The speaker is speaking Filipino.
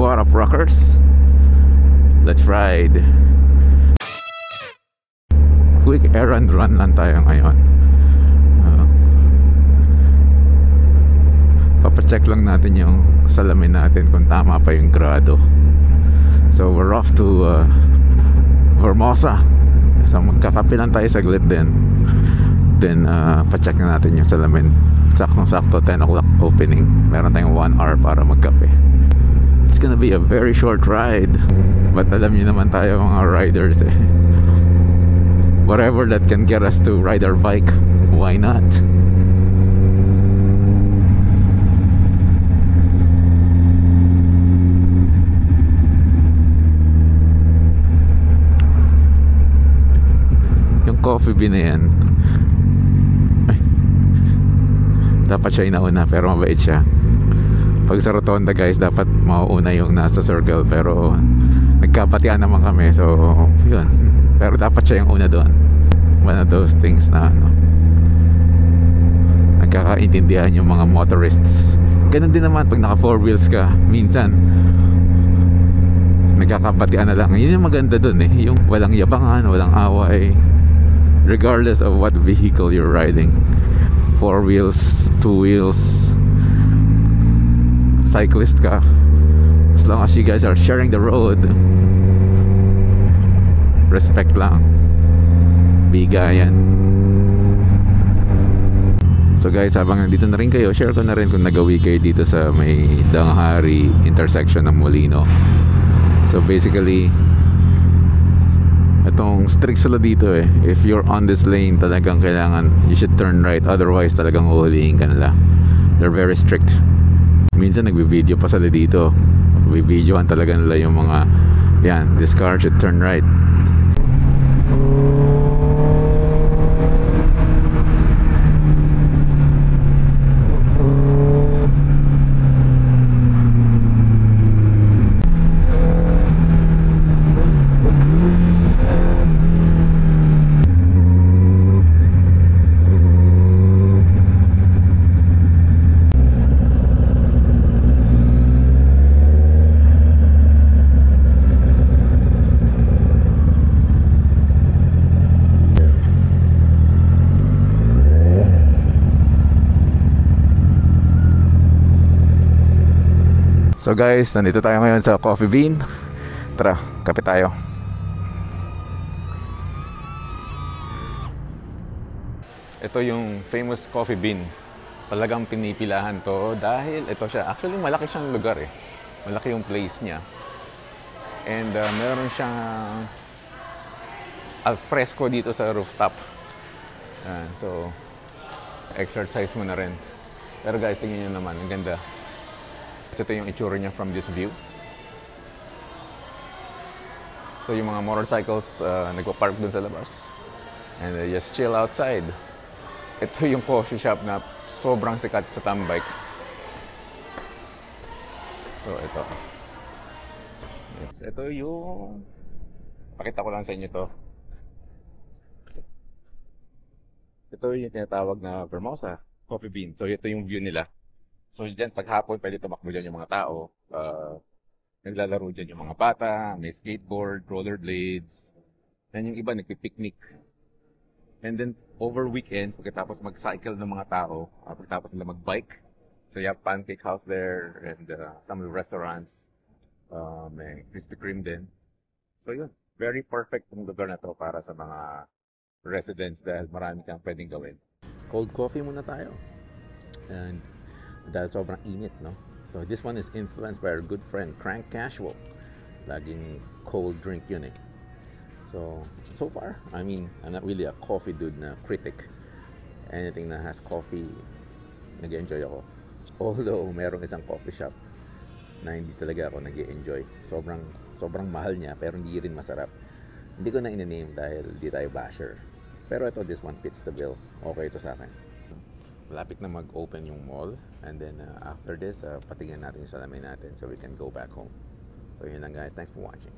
What up, rockers? Let's ride. Quick errand run lang tayo ngayon. Papacheck lang natin yung salamin natin kung tama pa yung grado. So we're off to Vermosa. So magkakape lang tayo saglit din. Then pacheck na natin yung salamin. Saktong-sakto 10 o'clock opening. Meron tayong 1 hour para magkape. It's gonna be a very short ride. But alam niyo naman tayo mga riders eh. Whatever that can get us to ride our bike, why not? Yung coffee bean na yan, dapat siya inauna pero mabait siya. Pag sa rotonda guys, dapat mauuna yung nasa circle, pero nagkapatian naman kami, so yun. Pero dapat siya yung una doon. One of those things na nagkakaintindihan yung mga motorists. Ganun din naman pag naka 4 wheels ka, minsan nagkakapatian na lang. Yun yung maganda doon eh, yung walang yabangan, walang away, regardless of what vehicle you're riding. 4 wheels, 2 wheels, cyclist ka, as long as you guys are sharing the road, respect lang, bigayan. So guys, habang nandito na rin kayo, share ko na rin kung nagawi kayo dito sa may Danghari intersection ng Molino. So basically, itong strict sila dito eh. If you're on this lane, talagang kailangan you should turn right, otherwise talagang uhulihin ka nila. They're very strict. Minsan nagbi-video pa sila dito. Bibidyoan talaga nila yung mga yan, this car should turn right. So guys, nandito tayo ngayon sa Coffee Bean. Tara, kape tayo. Ito yung famous Coffee Bean. Talagang pinipilahan to dahil ito siya. Actually, malaki siyang lugar eh. Malaki yung place niya. And meron siyang alfresco dito sa rooftop. So, exercise mo na rin. Pero guys, tingnan nyo naman, ang ganda. Ito yung itsura niya from this view. So yung mga motorcycles nagpa-park dun sa labas and they just chill outside. Ito yung coffee shop na sobrang sikat sa Tambike. So ito. Yes, ito yung pakita ko lang sa inyo to. Ito yung tinatawag na Vermosa Coffee Bean. So ito yung view nila. So dyan, paghapon, pwede tumakbo dyan yung mga tao. Naglalaro dyan yung mga bata, may skateboard, rollerblades. Then yung iba, nagpipiknik. And then, over weekends, pagkatapos mag-cycle ng mga tao, pagkatapos nila mag-bike. So you have Pancake House there, and some of the restaurants. May Krispy Kreme din. So yun, very perfect yung lugar na to para sa mga residents dahil marami kang pwedeng gawin. Cold coffee muna tayo. And dahil sobrang init, no? So this one is influenced by our good friend Crank Casual. Laging cold drink yun eh. So far, I mean, I'm not really a coffee dude na critic. Anything na has coffee, nag-enjoy ako. Although merong isang coffee shop na hindi talaga ako nag-enjoy. Sobrang mahal niya pero hindi rin masarap. Hindi ko na in-name dahil di tayo basher. Pero ito, this one fits the bill. Okay ito sa akin. Malapit na mag-open yung mall, and then after this, patingnan natin yung salamin natin so we can go back home. So yun lang guys, thanks for watching.